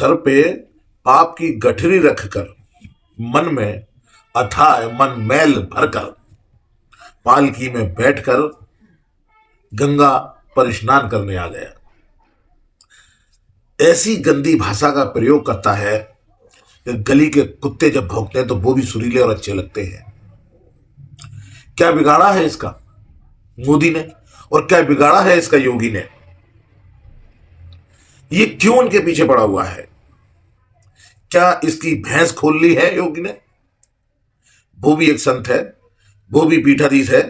Sir पे पाप की गठरी रखकर मन में अथाह मन मैल भरकर पालकी में बैठकर गंगा पर स्नान करने आ गया। ऐसी गंदी भाषा का प्रयोग करता है कि गली के कुत्ते जब भौंकते हैं तो वो भी सुरीले और अच्छे लगते हैं। क्या बिगाड़ा है इसका मोदी ने, और क्या बिगाड़ा है इसका योगी ने? ये क्यों उनके पीछे पड़ा हुआ है? क्या इसकी भैंस खोल ली है योगी ने? वो भी एक संत है, वो भी पीठाधीश है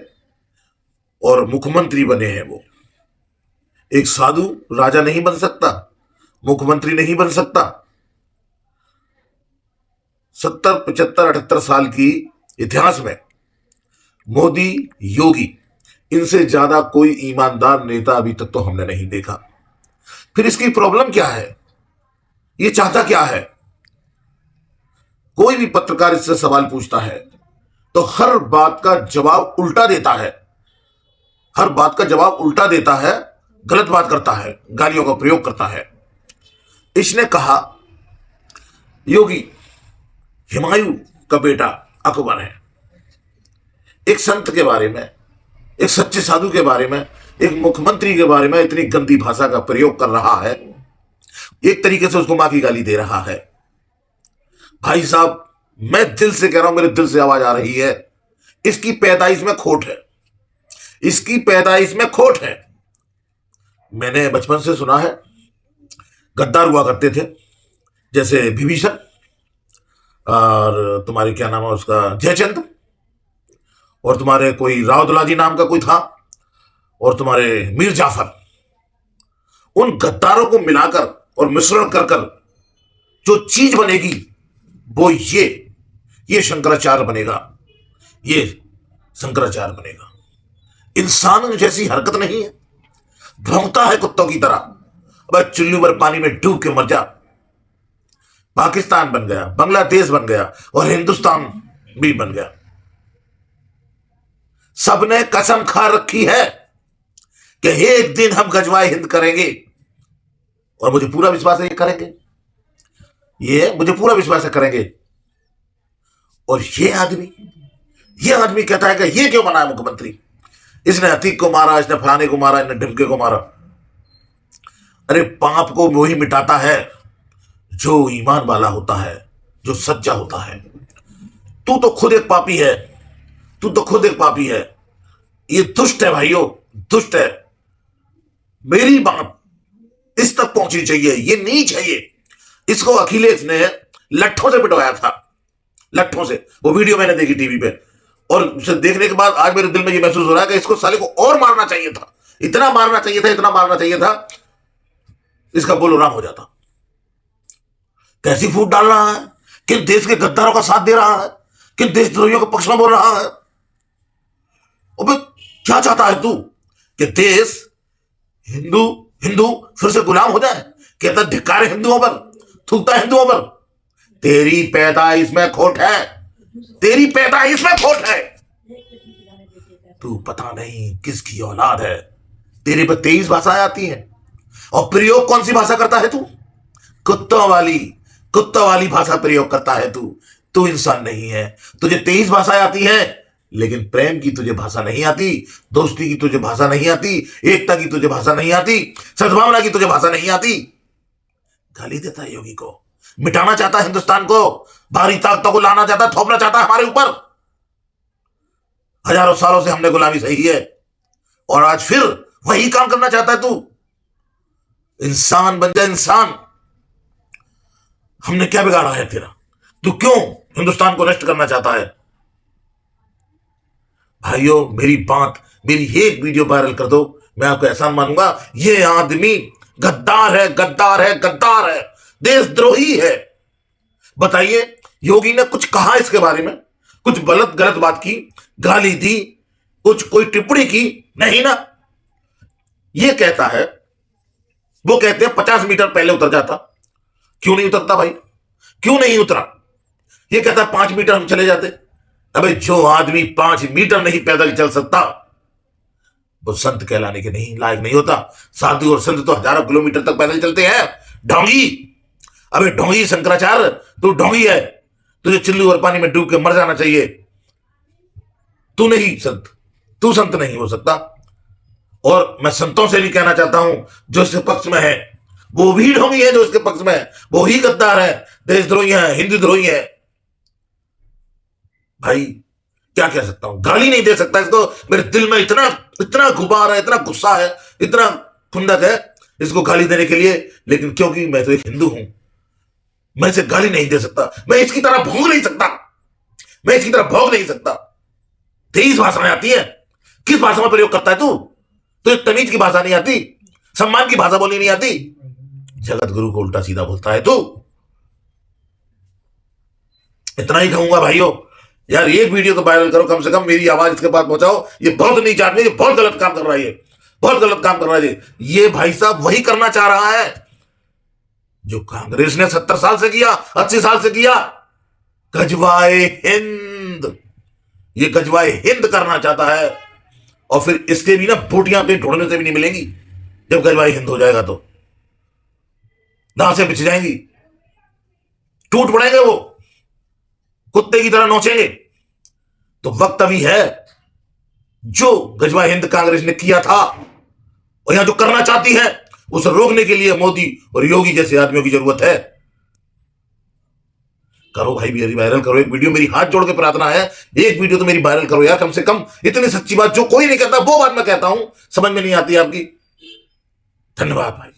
और मुख्यमंत्री बने हैं। वो एक साधु राजा नहीं बन सकता, मुख्यमंत्री नहीं बन सकता। 70, 75, 78 साल की इतिहास में मोदी, योगी, इनसे ज्यादा कोई ईमानदार नेता अभी तक तो हमने नहीं देखा। फिर इसकी प्रॉब्लम क्या है? ये चाहता क्या है? कोई भी पत्रकार इससे सवाल पूछता है तो हर बात का जवाब उल्टा देता है, हर बात का जवाब उल्टा देता है, गलत बात करता है, गालियों का प्रयोग करता है। इसने कहा योगी हुमायूं का बेटा अकबर है। एक संत के बारे में, एक सच्चे साधु के बारे में, एक मुख्यमंत्री के बारे में इतनी गंदी भाषा का प्रयोग कर रहा है, एक तरीके से उसको मां की गाली दे रहा है। भाई साहब, मैं दिल से कह रहा हूं, मेरे दिल से आवाज आ रही है, इसकी पैदाइश में खोट है, इसकी पैदाइश में खोट है। मैंने बचपन से सुना है गद्दार हुआ करते थे, जैसे विभीषण और तुम्हारे क्या नाम है उसका, जयचंद, और तुम्हारे कोई राव दुलाजी नाम का कोई था, और तुम्हारे मीर जाफर। उन गद्दारों को मिलाकर और मिश्रण कर कर जो चीज बनेगी वो ये शंकराचार्य बनेगा, ये शंकराचार्य बनेगा। इंसान जैसी हरकत नहीं है, भौंकता है कुत्तों की तरह। अब चुल्लू भर पानी में डूब के मर जा। पाकिस्तान बन गया, बांग्लादेश बन गया और हिंदुस्तान भी बन गया। सबने कसम खा रखी है कि एक दिन हम गजवाए हिंद करेंगे, और मुझे पूरा विश्वास है ये करेंगे, ये मुझे पूरा विश्वास है करेंगे। और ये आदमी कहता है कि ये क्यों बना है मुख्यमंत्री? इसने अतीक को मारा, इसने फलाने को मारा, इसने ढिमके को मारा। अरे पाप को वही मिटाता है जो ईमान वाला होता है, जो सच्चा होता है। तू तो खुद एक पापी है, तू तो खुद एक पापी है। ये दुष्ट है भाइयों, दुष्ट है। मेरी बात इस तक पहुंचनी चाहिए, ये नीच है ये। इसको अखिलेश ने लट्ठों से पिटवाया था, लट्ठों से। वो वीडियो मैंने देखी टीवी पे, और उसे देखने के बाद आज मेरे दिल में ये महसूस हो रहा है कि इसको साले को और मारना चाहिए था, इतना मारना चाहिए था, इतना मारना चाहिए था, इसका बोलो राम हो जाता। कैसी फूट डाल रहा है, किन देश के गद्दारों का साथ दे रहा है, किन देशद्रोहियों के पक्ष में बोल रहा है। अबे क्या चाहता है तू कि देश हिंदू फिर से गुलाम हो जाए? कहता धिक्कार हिंदुओं पर, थूकता हिंदुओं पर। तेरी पैदाइश में खोट है, तेरी पैदाइश में खोट है। तू पता नहीं किसकी औलाद है। तेरे पर 23 भाषाएं आती हैं, और प्रयोग कौन सी भाषा करता है तू? कुत्तों वाली भाषा प्रयोग करता है तू। तू इंसान नहीं है। तुझे 23 भाषाएं आती हैं, लेकिन प्रेम की तुझे भाषा नहीं आती, दोस्ती की तुझे भाषा नहीं आती, एकता की तुझे भाषा नहीं आती, सद्भावना की तुझे भाषा नहीं आती। गाली देता है योगी को, मिटाना चाहता है हिंदुस्तान को, बाहरी ताकतों को लाना चाहता है, थोपना चाहता है हमारे ऊपर। हजारों सालों से हमने गुलामी सही है, और आज फिर वही काम करना चाहता है तू। इंसान बन जा, इंसान। हमने क्या बिगाड़ा है तेरा? तू क्यों हिंदुस्तान को नष्ट करना चाहता है? भाइयों, मेरी एक वीडियो वायरल कर दो, मैं आपको एहसान मानूंगा। ये आदमी गद्दार है, गद्दार है, गद्दार है, देशद्रोही है। बताइए, योगी ने कुछ कहा इसके बारे में? कुछ गलत बात की, गाली दी, कुछ कोई टिप्पणी की? नहीं ना। ये कहता है, वो कहते हैं 50 मीटर पहले उतर जाता। क्यों नहीं उतरता भाई? क्यों नहीं उतरा? ये कहता है 5 मीटर हम चले जाते। अबे जो आदमी 5 मीटर नहीं पैदल चल सकता, वो संत कहलाने के नहीं लायक नहीं होता। साधु और संत तो हजारों किलोमीटर तक पैदल चलते हैं। ढोंगी, अबे ढोंगी शंकराचार्य, तू ढोंगी है, तुझे चिल्लू और पानी में डूब के मर जाना चाहिए। तू नहीं संत, तू संत नहीं हो सकता। और मैं संतों से भी कहना चाहता हूं जो इसके पक्ष में है, वो भी ढोंगी है। जो इसके पक्ष में है वो ही गद्दार है, देशद्रोही है, हिंदू द्रोही है। भाई क्या कह सकता हूं, गाली नहीं दे सकता इसको। मेरे दिल में इतना इतना गुबार है, इतना गुस्सा है, इतना खुंदक है इसको गाली देने के लिए। लेकिन क्योंकि मैं तो एक हिंदू हूं, मैं इसे गाली नहीं दे सकता, मैं इसकी तरह भोंग नहीं सकता, मैं इसकी तरह भोंग नहीं सकता। 23 भाषाएं आती है, किस भाषा में प्रयोग करता है तू? तो तमीज की भाषा नहीं आती, सम्मान की भाषा बोलनी नहीं आती, जगत गुरु को उल्टा सीधा बोलता है तू। इतना ही कहूंगा भाइयों, यार एक वीडियो तो वायरल करो, कम से कम मेरी आवाज इसके पास पहुंचाओ। ये बहुत नीच आदमी, ये बहुत गलत काम कर रहा है, ये बहुत गलत काम कर रहा है। ये भाई साहब वही करना चाह रहा है जो कांग्रेस ने 70 साल से किया, 80 साल से किया, गजवाए हिंद। ये गजवाए हिंद करना चाहता है। और फिर इसके भी ना बूटियां अपने ढूंढने से भी नहीं मिलेंगी। जब गजवाए हिंद हो जाएगा तो नासें बिछ जाएंगी, टूट पड़ेंगे, वो कुत्ते की तरह नोचेंगे। तो वक्त अभी है, जो गजवा हिंद कांग्रेस ने किया था और यहां जो करना चाहती है, उसे रोकने के लिए मोदी और योगी जैसे आदमियों की जरूरत है। करो भाई, मेरी वायरल करो एक वीडियो, मेरी हाथ जोड़ के प्रार्थना है, एक वीडियो तो मेरी वायरल करो यार, कम से कम। इतनी सच्ची बात जो कोई नहीं कहता वो बात मैं कहता हूं, समझ में नहीं आती आपकी। धन्यवाद भाई।